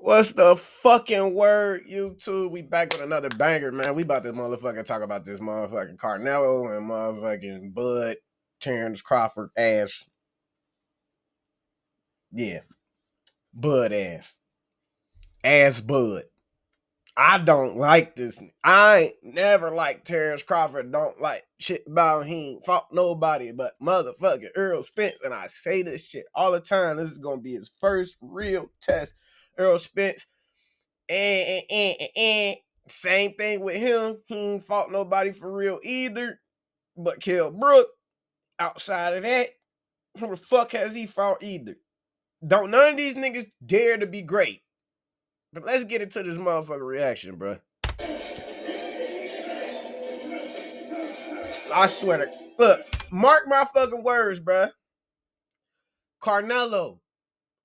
What's the fucking word, YouTube? We back with another banger, man. We about to motherfucking talk about this motherfucking Carnelo and motherfucking Bud, Terrence Crawford ass. Yeah, Bud ass. Ass Bud. I don't like this. I ain't never liked Terrence Crawford. Don't like shit about him. He ain't fought nobody but motherfucking Earl Spence. And I say this shit all the time. This is gonna be his first real test. Earl Spence. And same thing with him. He ain't fought nobody for real either. But Kell Brook, outside of that, who the fuck has he fought either? Don't none of these niggas dare to be great. But let's get into this motherfucker reaction, bro. I swear to look, mark my fucking words, bro. Carnelo,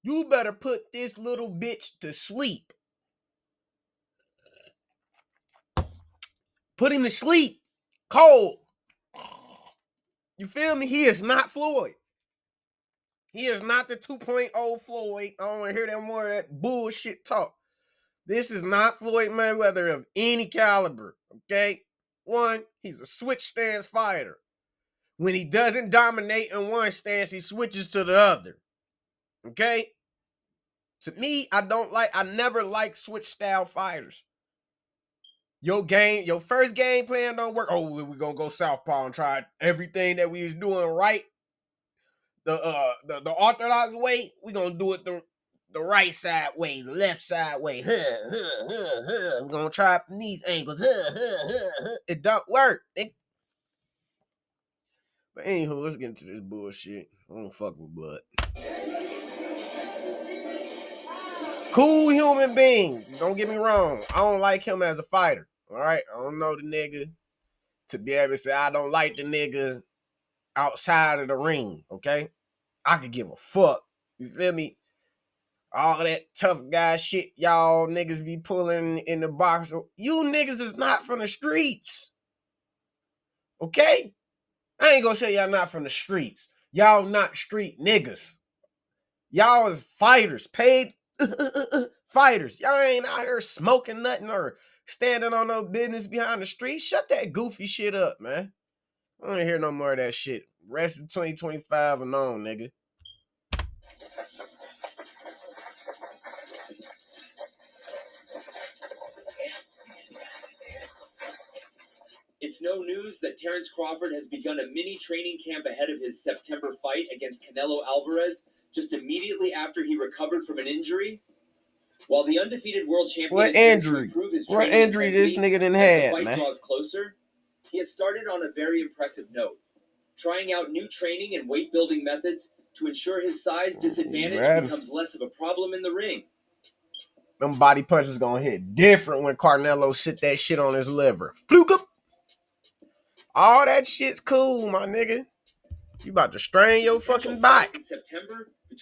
you better put this little bitch to sleep. Put him to sleep. Cold. You feel me? He is not Floyd. He is not the 2.0 Floyd. I don't want to hear that more of that bullshit talk. This is not Floyd Mayweather of any caliber, okay? One, he's a switch stance fighter. When he doesn't dominate in one stance, he switches to the other, okay? To me, I never like switch style fighters. Your first game plan don't work. Oh, we're gonna go southpaw and try everything that we was doing right. The orthodox way, we gonna do it the right side way, the left side way. We're gonna try it from these angles. It don't work. But anywho, let's get into this bullshit. I don't fuck with Blood. Cool human being. Don't get me wrong. I don't like him as a fighter. All right. I don't know the nigga to be able to say I don't like the nigga outside of the ring. Okay. I could give a fuck. You feel me? All that tough guy shit y'all niggas be pulling in the box. You niggas is not from the streets. Okay? I ain't gonna say y'all not from the streets. Y'all not street niggas. Y'all is fighters, paid fighters. Y'all ain't out here smoking nothing or standing on no business behind the street. Shut that goofy shit up, man. I don't hear no more of that shit. Rest of 2025 and on, nigga. It's no news that Terrence Crawford has begun a mini training camp ahead of his September fight against Canelo Alvarez, just immediately after he recovered from an injury. While the undefeated world champion intends to improve his training injury this nigga done had, as the fight man? draws closer, he has started on a very impressive note, trying out new training and weight-building methods to ensure his size disadvantage becomes less of a problem in the ring. Them body punches gonna hit different when Carnelo sit that shit on his liver. Fluke him. All that shit's cool, my nigga. You about to strain your fucking back.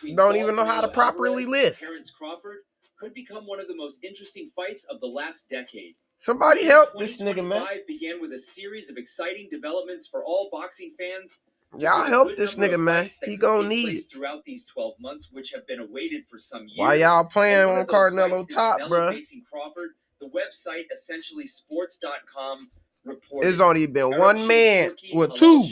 You don't even know how to properly lift. Terrence Crawford could become one of the most interesting fights of the last decade. Somebody help this nigga, man. Began with a series of exciting developments for all boxing fans. Y'all help this nigga, man. He gonna need it throughout these 12 months, which have been awaited for some years. Why y'all playing on Carnelo top, bro? Facing Crawford, the website essentially sports.com reported. It's only been one man, well, two.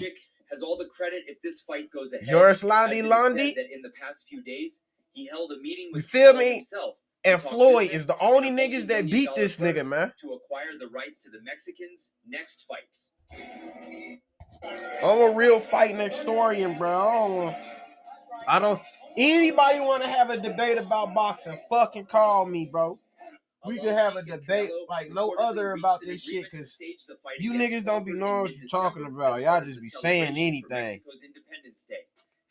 Has all the credit if this fight goes ahead. Yours Londi Londi. That in the past few days, he held a meeting with you feel me? Himself and Floyd is the only niggas that beat this nigga, man. To acquire the rights to the Mexicans' next fights. I'm a real fighting historian, bro. I don't. Anybody want to have a debate about boxing? Fucking call me, bro. We could have a debate like no other about this shit, because you niggas don't be knowing what you're talking about. Y'all just be saying anything.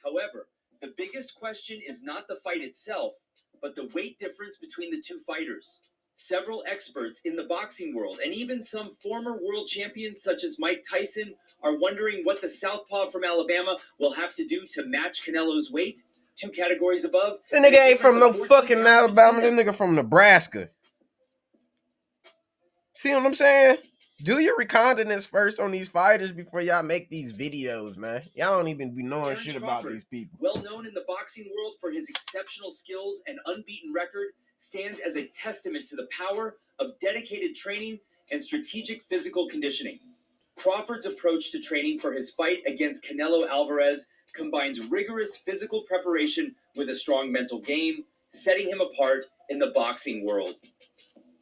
However, the biggest question is not the fight itself, but the weight difference between the two fighters. Several experts in the boxing world, and even some former world champions such as Mike Tyson, are wondering what the southpaw from Alabama will have to do to match Canelo's weight. 2 categories above. The nigga ain't from no fucking Alabama. The nigga from Nebraska. See what I'm saying? Do your reconnaissance first on these fighters before y'all make these videos, man. Y'all don't even be knowing Terrence shit Crawford, about these people. well known in the boxing world for his exceptional skills and unbeaten record, stands as a testament to the power of dedicated training and strategic physical conditioning. Crawford's approach to training for his fight against Canelo Alvarez combines rigorous physical preparation with a strong mental game, setting him apart in the boxing world.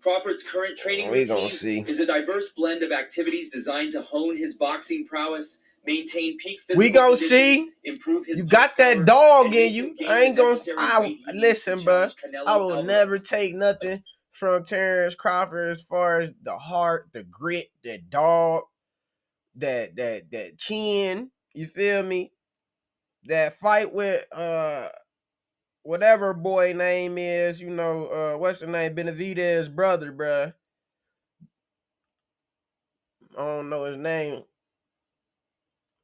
Crawford's current training We gonna routine see. is a diverse blend of activities designed to hone his boxing prowess, maintain peak physical We gonna condition, see. improve his You got power, that dog and in make him you. gain I the ain't gonna. necessary weight he needs to Listen, bro. challenge Canelo I will Alvarez. never take nothing from Terrence Crawford as far as the heart, the grit, that dog, that chin. You feel me? That fight with whatever boy name is, you know, what's the name? Benavidez' brother, bruh. I don't know his name.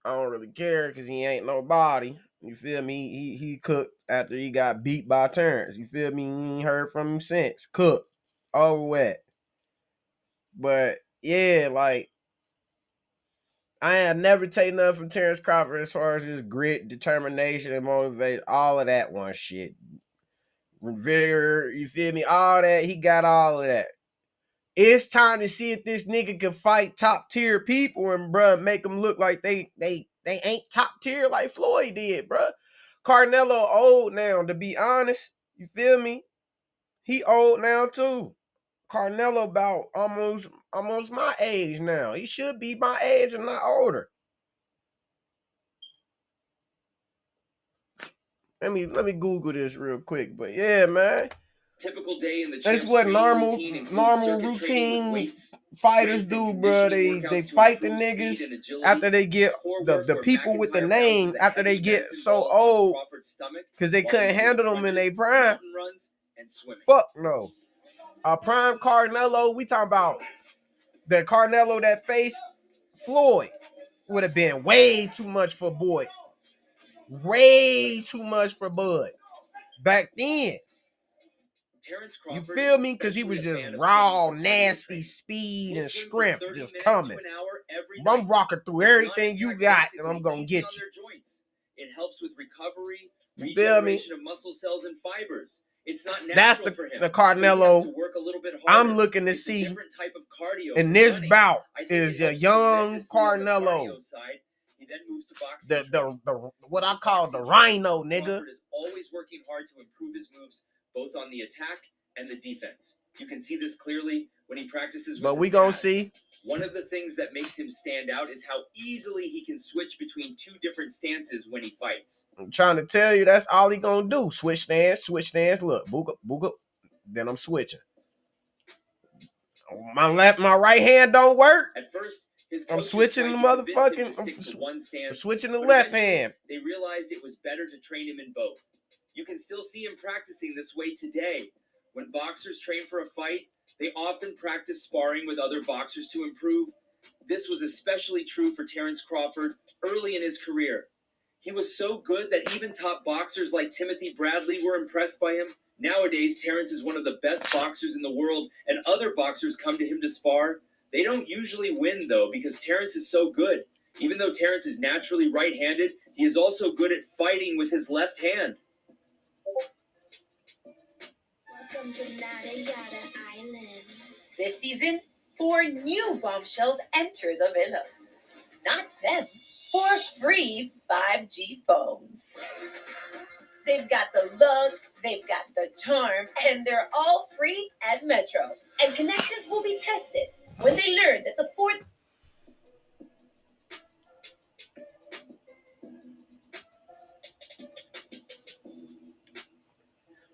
I don't really care because he ain't nobody. You feel me? He cooked after he got beat by Terrence. You feel me? You ain't heard from him since. Cooked. Over with. But yeah, like I have never taken nothing from Terrence Crawford as far as his grit, determination, and motivation. All of that one shit. Vigor, you feel me? All that. He got all of that. It's time to see if this nigga can fight top tier people and bruh make them look like they ain't top tier like Floyd did, bruh. Carnelo old now, to be honest. You feel me? He old now too. Carnelo about almost my age now. He should be my age and not older. Let me Google this real quick. But yeah, man. Typical day in the That's champ's what training routine includes circuit training with routine weights, fighters strength and do, bro. conditioning They workouts to fight the improve speed niggas and agility, after they get core the work where people with the McIntyre name bounces a after they heavy get medicine so ball off old Crawford's stomach because they while couldn't including handle them in their crunches, prime. mountain runs, and swimming. Fuck no. A prime Carnelo, we talking about the Carnelo that faced Floyd would have been way too much for Boyd. Way too much for Bud. Back then. Terrence You Crawford feel is me? Because he especially was a just fan of swimming raw, for cardio nasty training. speed We'll and swim from strength 30 just minutes coming. to an hour every I'm night. rocking through It's everything you got, and I'm non-impact, gonna basically get easy you. on their joints. It helps with recovery, You feel me? regeneration of muscle cells and fibers. It's not That's natural for him, the so he has Carnelo to work a little bit harder. I'm looking to It's a see different type of cardio in from this running. bout I think is it a helps young tremendously on the Carnelo, cardio side. He then moves to boxing training. the what I His call the boxing training, Rhino, nigga. Crawford is always working hard to improve his moves, both on the attack and the defense. You can see this clearly when he practices with But his we gonna pads. see. One of the things that makes him stand out is how easily he can switch between two different stances when he fights. I'm trying to tell you, that's all he gonna do. Switch stance, switch stance. Look, book up, book up. Then I'm switching. My right hand don't work. At first, his I'm coaches switching tried the to convince him to motherfucking. stick to one I'm stance, switching the but left eventually hand. they realized it was better to train him in both. You can still see him practicing this way today. When boxers train for a fight, they often practice sparring with other boxers to improve. This was especially true for Terrence Crawford early in his career. He was so good that even top boxers like Timothy Bradley were impressed by him. Nowadays, Terrence is one of the best boxers in the world, and other boxers come to him to spar. They don't usually win, though, because Terrence is so good. Even though Terrence is naturally right-handed, he is also good at fighting with his left hand. Welcome to Nada Yada Island. This season, 4 new bombshells enter the villa. Not them. 4 free 5G phones. They've got the look, they've got the charm, and they're all free at Metro. And connections will be tested when they learn that the 4th.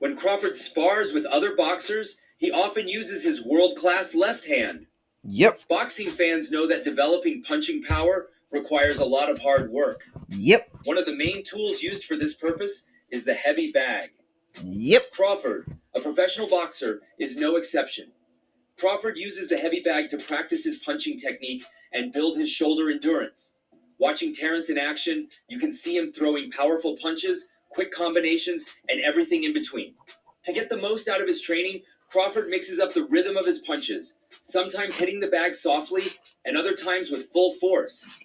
When Crawford spars with other boxers, he often uses his world-class left hand. Yep. Boxing fans know that developing punching power requires a lot of hard work. Yep. One of the main tools used for this purpose is the heavy bag. Yep. Crawford, a professional boxer, is no exception. Crawford uses the heavy bag to practice his punching technique and build his shoulder endurance. Watching Terrence in action, you can see him throwing powerful punches, quick combinations, and everything in between. To get the most out of his training, Crawford mixes up the rhythm of his punches, sometimes hitting the bag softly, and other times with full force.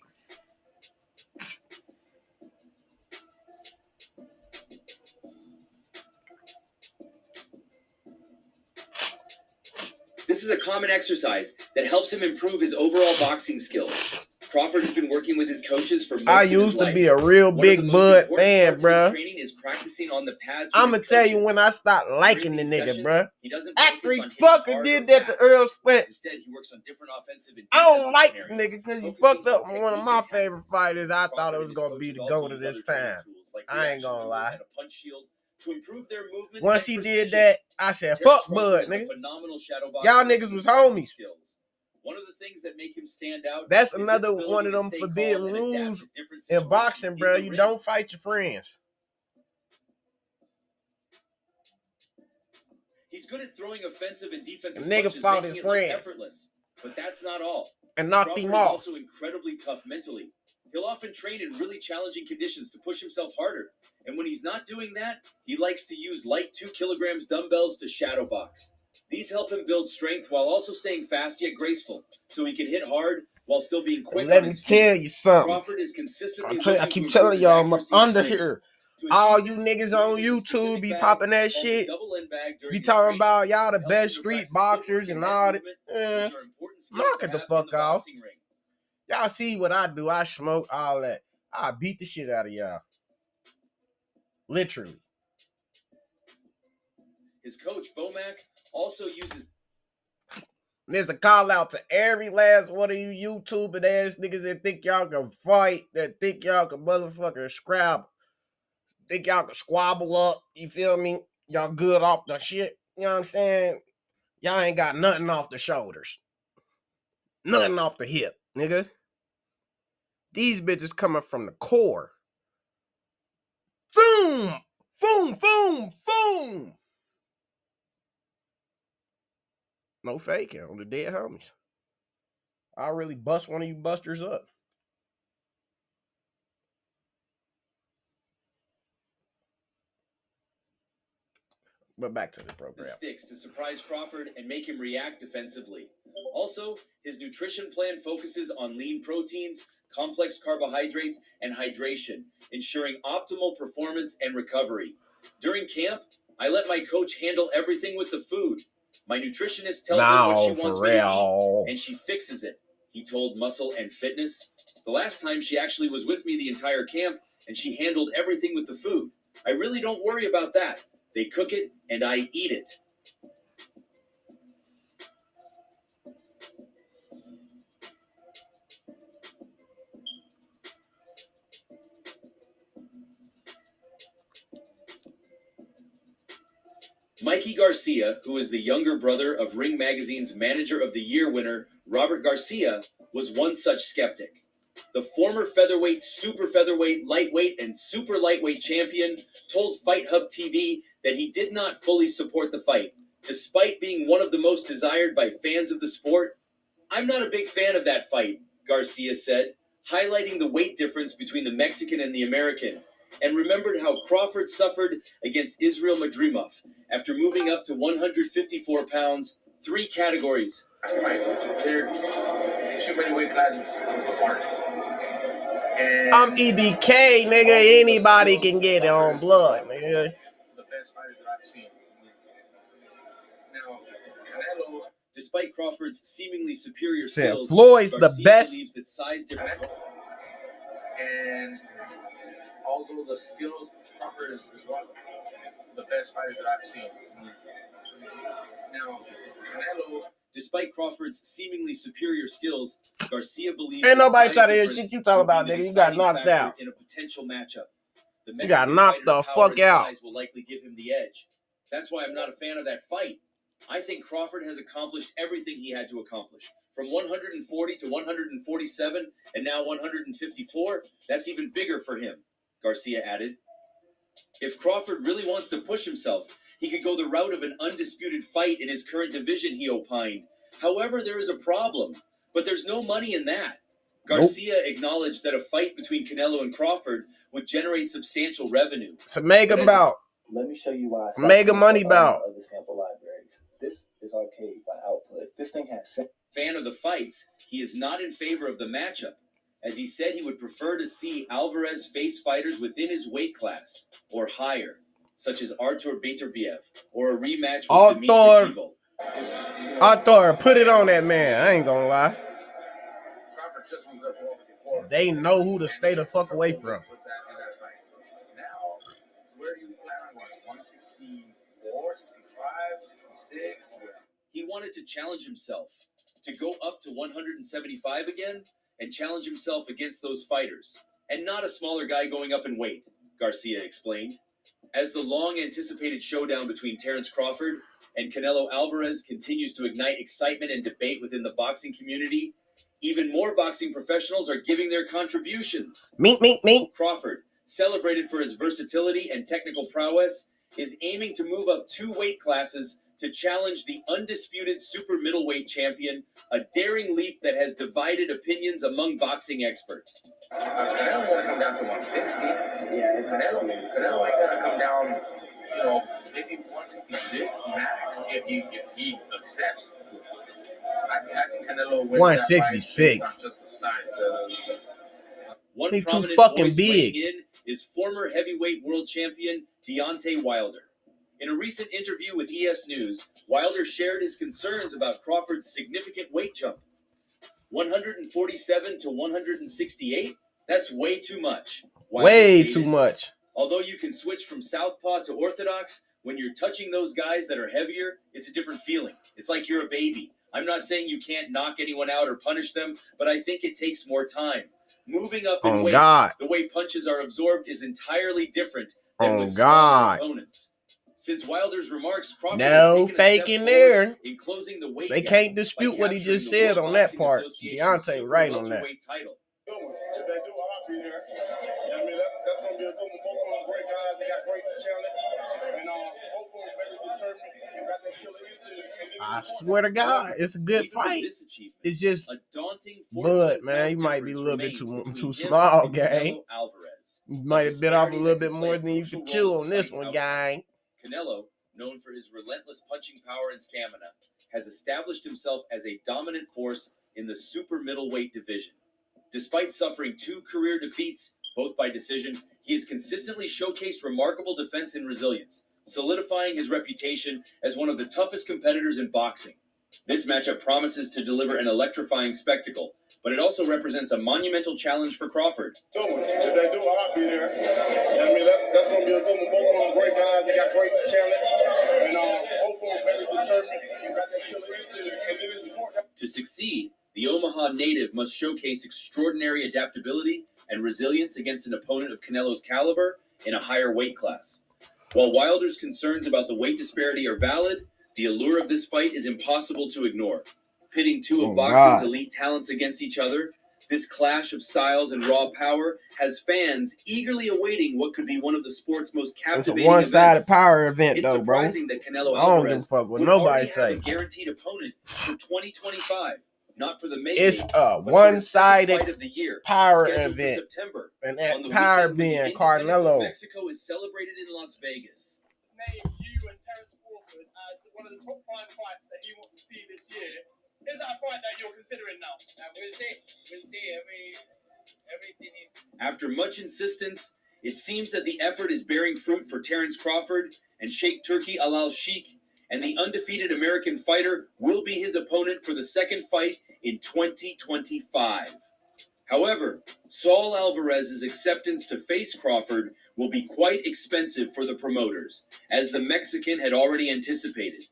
This is a common exercise that helps him improve his overall boxing skills. Crawford has been working with his coaches for most of his life. I used to be a real big Bud fan, bro. Training is practicing on the pads. I'm gonna tell you when I stopped liking the nigga, bro. After he fucking did that to Earl Spence. Instead, he works on different offensive and I don't like the nigga because he fucked up one of my favorite fighters. I thought it was gonna be the GOAT of this time. I ain't gonna lie. To improve their movement. Once he did that, I said, fuck Bud, nigga. Y'all niggas was homies. One of the things that make him stand out. That's another one of them forbidden rules in boxing, bro. You don't fight your friends. He's good at throwing offensive and defensive nigga punches, fought his friend. Effortless. But that's not all. And knocked him off. Also incredibly tough mentally. He'll often train in really challenging conditions to push himself harder. And when he's not doing that, he likes to use light 2 kilograms dumbbells to shadow box. These help him build strength while also staying fast yet graceful, so he can hit hard while still being quick. Let me tell you something. Crawford is consistently I keep telling y'all, I'm under here. All you niggas on YouTube be popping that shit. Be talking about y'all the best street boxers and all that. Knock it the fuck off. Y'all see what I do. I smoke all that. I beat the shit out of y'all. Literally. His coach, Bomac, also uses... There's a call out to every last one of you YouTubing ass niggas that think y'all can fight, that think y'all can motherfucking scrabble, think y'all can squabble up, you feel me? Y'all good off the shit, you know what I'm saying? Y'all ain't got nothing off the shoulders. Nothing off the hip, nigga. These bitches coming from the core. Boom! Boom, boom, boom! No faking on the dead homies. I'll really bust one of you busters up. But back to the program. The sticks to surprise Crawford and make him react defensively. Also, his nutrition plan focuses on lean proteins, complex carbohydrates, and hydration, ensuring optimal performance and recovery. During camp, I let my coach handle everything with the food. My nutritionist tells him what she wants me to eat, and she fixes it, he told Muscle and Fitness. The last time she actually was with me the entire camp, and she handled everything with the food. I really don't worry about that. They cook it, and I eat it. Mikey Garcia, who is the younger brother of Ring Magazine's Manager of the Year winner, Robert Garcia, was one such skeptic. The former featherweight, super featherweight, lightweight, and super lightweight champion told Fight Hub TV that he did not fully support the fight, despite being one of the most desired by fans of the sport. I'm not a big fan of that fight, Garcia said, highlighting the weight difference between the Mexican and the American, and remembered how Crawford suffered against Israel Madrimov after moving up to 154 pounds, 3 categories. There are too many weight classes apart. I'm EBK, nigga. Anybody can get it on blood, nigga. The best fighters that I've seen. Now, Canelo, despite Crawford's seemingly superior skills, Floyd's the best. Believes that size difference. And although the skills, Crawford is one of the best fighters that I've seen. Now, Canelo, despite Crawford's seemingly superior skills, Garcia believes ain't nobody trying to hear shit you talk about, nigga. You got knocked out in a potential matchup. The you got knocked the fuck out. Will likely give him the edge. That's why I'm not a fan of that fight. I think Crawford has accomplished everything he had to accomplish. From 140 to 147, and now 154, that's even bigger for him, Garcia added. If Crawford really wants to push himself, he could go the route of an undisputed fight in his current division, he opined. However, there is a problem, but there's no money in that. Garcia acknowledged that a fight between Canelo and Crawford would generate substantial revenue. It's a mega bout. Let me show you why. Mega money bout. Other sample libraries. This is Arcade by Output. This thing has... Fan of the fights, he is not in favor of the matchup, as he said he would prefer to see Alvarez face fighters within his weight class or higher, such as Artur Beterbiev or a rematch with Dmitry Bivol. Arthur, put it on that man. I ain't gonna lie. They know who to stay the fuck away from. Now, where do you plan on going? 164, 65, 66? He wanted to challenge himself to go up to 175 again and challenge himself against those fighters, and not a smaller guy going up in weight, Garcia explained. As the long-anticipated showdown between Terence Crawford and Canelo Alvarez continues to ignite excitement and debate within the boxing community, even more boxing professionals are giving their contributions. Me. Crawford, celebrated for his versatility and technical prowess, is aiming to move up 2 weight classes to challenge the undisputed super middleweight champion, a daring leap that has divided opinions among boxing experts. Canelo won't come down to 160. Yeah, Canelo ain't gonna come down, maybe 166 max if he accepts. I think Canelo wins 166. Not just the size. One He's too prominent fucking voice big. weighing in is former heavyweight world champion Deontay Wilder. In a recent interview with ES News, Wilder shared his concerns about Crawford's significant weight jump. 147 to 168? That's way too much. Wilder Way stated. too much. Although you can switch from southpaw to orthodox, when you're touching those guys that are heavier, it's a different feeling. It's like you're a baby. I'm not saying you can't knock anyone out or punish them, but I think it takes more time. Moving up in weight, the way punches are absorbed is entirely different than with smaller opponents. Since Wilder's remarks, Crawford no has taken faking there. in closing the weight They gap can't dispute what he just said on that part. Deontay right on that. Title. If they do, I'll be there. You know what I mean? That's going to be a good one. Both of them great guys. They got great talent. And both of them very determined. They got that killer instinct. I swear to God, it's a good fight. It's just, but man, you might be a little bit too small, gang. You might have bit off a little bit more than you could chew on this one, gang. Canelo, known for his relentless punching power and stamina, has established himself as a dominant force in the super middleweight division. Despite suffering 2 career defeats, both by decision, he has consistently showcased remarkable defense and resilience, solidifying his reputation as one of the toughest competitors in boxing. This matchup promises to deliver an electrifying spectacle, but it also represents a monumental challenge for Crawford. If they do, I'll be there. You know what I mean? That's going to be a good one. Both of them great guys. They got great talent. And both of them very determined. They got that killer instinct. And then it's important. To succeed, the Omaha native must showcase extraordinary adaptability and resilience against an opponent of Canelo's caliber in a higher weight class. While Wilder's concerns about the weight disparity are valid, the allure of this fight is impossible to ignore. Pitting 2 of boxing's elite talents against each other, this clash of styles and raw power has fans eagerly awaiting what could be one of the sport's most captivating It's a one-sided events. power event, It's though, bro. surprising that Canelo I don't give a Alvarez fuck what would nobody already say. have a guaranteed opponent for 2025. Not for the making, It's a one-sided fight of the year, power scheduled event, for September. and On that the power weekend when the being independence of Canelo. Mexico is celebrated in Las Vegas. Named you and Terence Crawford as one of the top 5 fights that he wants to see this year. Is that a fight that you're considering now? We'll see. Everything is. After much insistence, it seems that the effort is bearing fruit for Terence Crawford, and Sheikh Turki Al Sheikh, and the undefeated American fighter will be his opponent for the second fight in 2025. However, Saul Alvarez's acceptance to face Crawford will be quite expensive for the promoters, as the Mexican had already anticipated.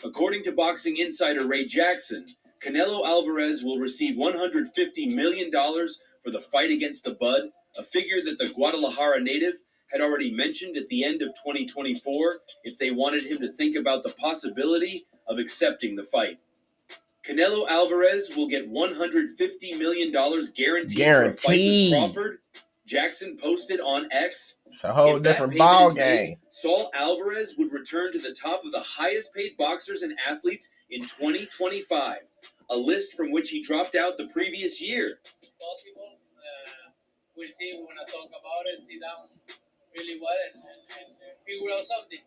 According to boxing insider Ray Jackson, Canelo Alvarez will receive $150 million for the fight against the Bud, a figure that the Guadalajara native had already mentioned at the end of 2024 if they wanted him to think about the possibility of accepting the fight. Canelo Alvarez will get $150 million guaranteed for a fight with Crawford. Jackson posted on X. It's a whole different ball game. Saul Alvarez would return to the top of the highest paid boxers and athletes in 2025, a list from which he dropped out the previous year. It's possible. We'll see. We're going to talk about it, sit down really well, and figure out something.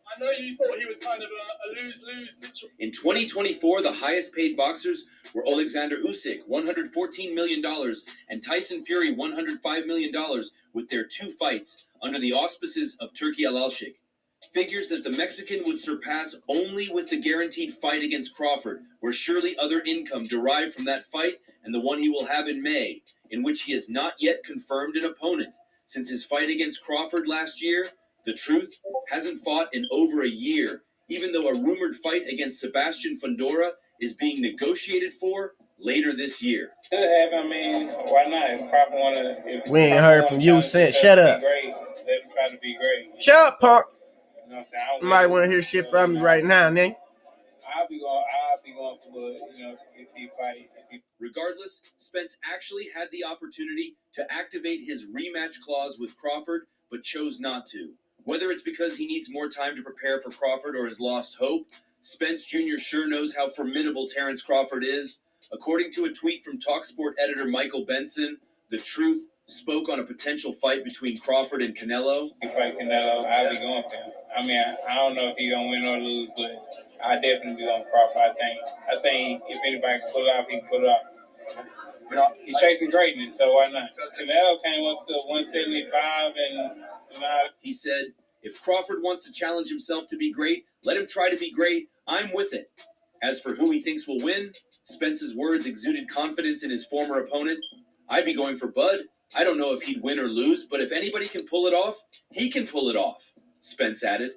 I know you thought he was kind of a lose-lose situation. In 2024, the highest paid boxers were Alexander Usyk, $114 million, and Tyson Fury, $105 million, with their 2 fights under the auspices of Turki Al-Sheikh. Figures that the Mexican would surpass only with the guaranteed fight against Crawford, where surely other income derived from that fight and the one he will have in May, in which he has not yet confirmed an opponent. Since his fight against Crawford last year, the Truth hasn't fought in over a year, even though a rumored fight against Sebastian Fundora is being negotiated for later this year. Could happen. I mean, why not? If Crawford wanna, We ain't heard from you since. Shut up. Great, let him try to be great. Shut up, punk. You know what I'm saying? You might want to hear shit from me right now, nigga. I'll be going for Bud, if he fight. Regardless, Spence actually had the opportunity to activate his rematch clause with Crawford, but chose not to. Whether it's because he needs more time to prepare for Crawford or has lost hope, Spence Jr. sure knows how formidable Terrence Crawford is. According to a tweet from TalkSport editor Michael Benson, the Truth spoke on a potential fight between Crawford and Canelo. If he fight Canelo, I'll be going for him. I mean, I don't know if he's going to win or lose, but I definitely be going Crawford. I think if anybody can pull it off, he can pull it off. He's chasing greatness, so why not? Canelo came up to 175 and he said, if Crawford wants to challenge himself to be great, let him try to be great. I'm with it. As for who he thinks will win, Spence's words exuded confidence in his former opponent. I'd be going for Bud. I don't know if he'd win or lose, but if anybody can pull it off, he can pull it off, Spence added.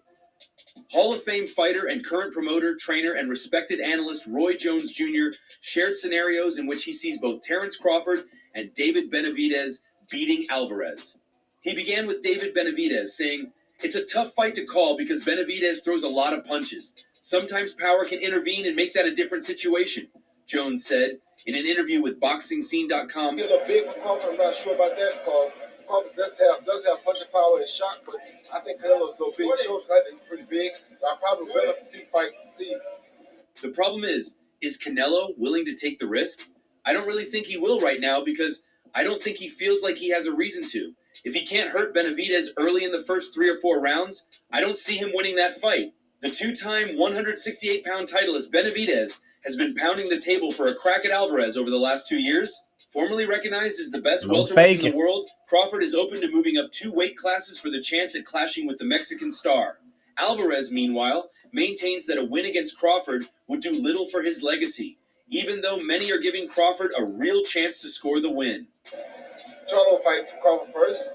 Hall of Fame fighter and current promoter, trainer, and respected analyst Roy Jones Jr. shared scenarios in which he sees both Terrence Crawford and David Benavidez beating Alvarez. He began with David Benavidez, saying, it's a tough fight to call because Benavidez throws a lot of punches. Sometimes power can intervene and make that a different situation, Jones said in an interview with BoxingScene.com. He's a big for Crawford. I'm not sure about that because Crawford does have punching power and shot, but I think Canelo's no big shoulder. I think he's pretty big, so I probably would rather see. The problem is Canelo willing to take the risk? I don't really think he will right now because I don't think he feels like he has a reason to. If he can't hurt Benavidez early in the first 3 or 4 rounds, I don't see him winning that fight. The 2-time 168-pound titleist Benavidez has been pounding the table for a crack at Alvarez over the last 2 years. Formerly recognized as the best welterweight in the world, Crawford is open to moving up 2 weight classes for the chance at clashing with the Mexican star. Alvarez, meanwhile, maintains that a win against Crawford would do little for his legacy, even though many are giving Crawford a real chance to score the win. Charlo fight Crawford first,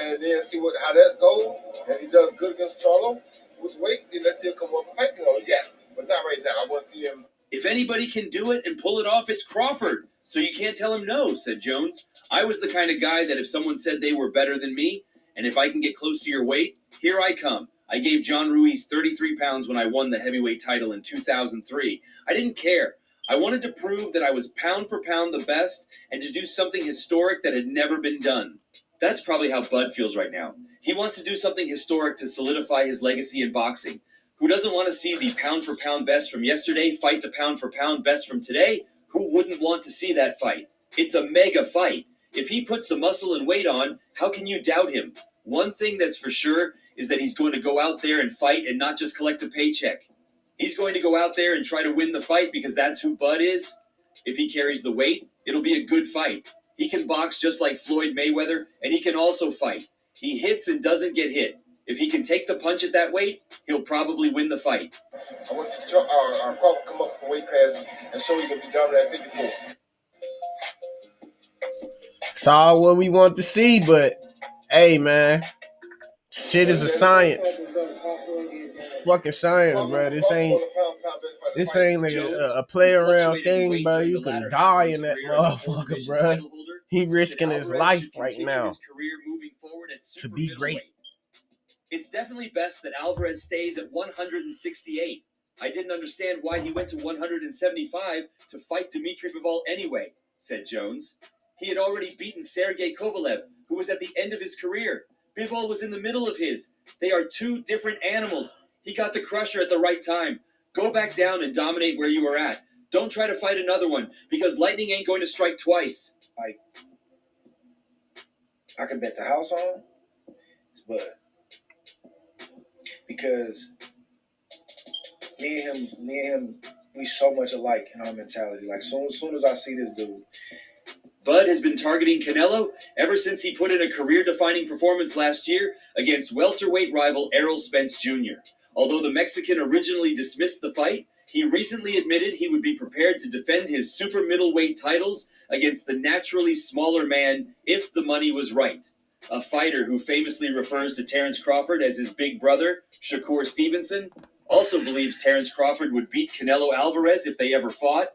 and then see how that goes. If he does good against Charlo with weight, then let's see him come up and fight Canelo. Yes, but not right now. I want to see him. If anybody can do it and pull it off, it's Crawford. So you can't tell him no, said Jones. I was the kind of guy that if someone said they were better than me, and if I can get close to your weight, here I come. I gave John Ruiz 33 pounds when I won the heavyweight title in 2003. I didn't care. I wanted to prove that I was pound for pound the best and to do something historic that had never been done. That's probably how Bud feels right now. He wants to do something historic to solidify his legacy in boxing. Who doesn't want to see the pound for pound best from yesterday fight the pound for pound best from today? Who wouldn't want to see that fight? It's a mega fight. If he puts the muscle and weight on, how can you doubt him? One thing that's for sure is that he's going to go out there and fight and not just collect a paycheck. He's going to go out there and try to win the fight because that's who Bud is. If he carries the weight, it'll be a good fight. He can box just like Floyd Mayweather, and he can also fight. He hits and doesn't get hit. If he can take the punch at that weight, he'll probably win the fight. I want to see Crawford come up from weight classes and show he's going to be dominant at 54. It's all what we want to see, but hey, man, shit is a science. It's fucking science, bro. This ain't like a play around thing, bro. You can die in that motherfucker, bro. He risking his life right now to be great. It's definitely best that Alvarez stays at 168. I didn't understand why he went to 175 to fight Dmitry Bivol anyway, said Jones. He had already beaten Sergey Kovalev, who was at the end of his career. Bivol was in the middle of his. They are 2 different animals. He got the crusher at the right time. Go back down and dominate where you were at. Don't try to fight another one, because lightning ain't going to strike twice. Like, I can bet the house on, but because me and him, we so much alike in our mentality. Like, soon as I see this dude. Bud has been targeting Canelo ever since he put in a career-defining performance last year against welterweight rival Errol Spence Jr. Although the Mexican originally dismissed the fight, he recently admitted he would be prepared to defend his super middleweight titles against the naturally smaller man if the money was right. A fighter who famously refers to Terence Crawford as his big brother, Shakur Stevenson, also believes Terence Crawford would beat Canelo Alvarez if they ever fought,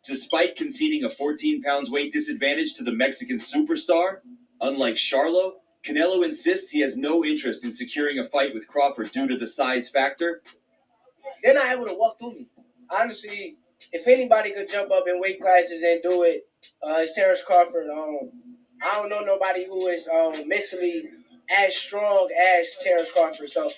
despite conceding a 14 pounds weight disadvantage to the Mexican superstar. Unlike Charlo, Canelo insists he has no interest in securing a fight with Crawford due to the size factor. They're not able to walk through me. Honestly, if anybody could jump up in weight classes and do it, it's Terence Crawford. I don't know nobody who is mentally as strong as Terence Crawford. So,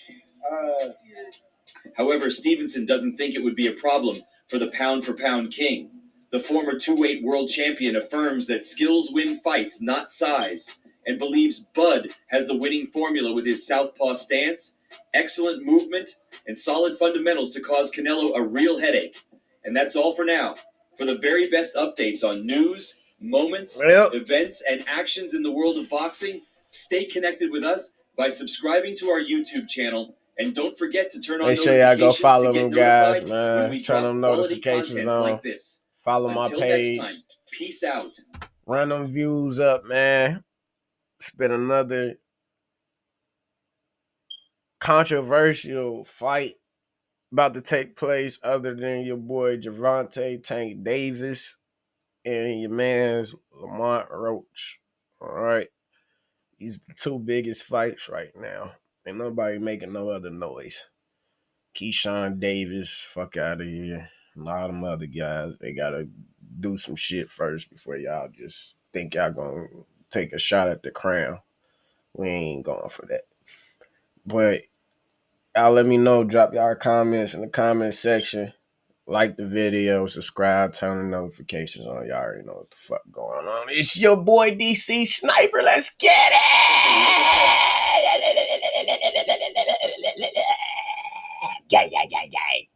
However, Stevenson doesn't think it would be a problem for the pound-for-pound king. The former two-weight world champion affirms that skills win fights, not size, and believes Bud has the winning formula with his southpaw stance, excellent movement, and solid fundamentals to cause Canelo a real headache. And that's all for now. For the very best updates on news, moments, events, and actions in the world of boxing, stay connected with us by subscribing to our YouTube channel, and don't forget to turn on Make sure y'all go notifications follow to get them guys, notified man. when we Turn drop them quality notifications contents on. like this. Follow my Until page. next time, peace out. Run them views up, man. It's been another controversial fight about to take place other than your boy Gervonta Tank Davis and your man's Lamont Roach. All right. These are the two biggest fights right now. Ain't nobody making no other noise. Keyshawn Davis, fuck out of here. A lot of them other guys, they gotta do some shit first before y'all just think y'all gonna take a shot at the crown. We ain't going for that. But y'all let me know. Drop y'all comments in the comment section. Like the video, subscribe, turn the notifications on. Y'all already know what the fuck going on. It's your boy DC Sniper. Let's get it! Yeah.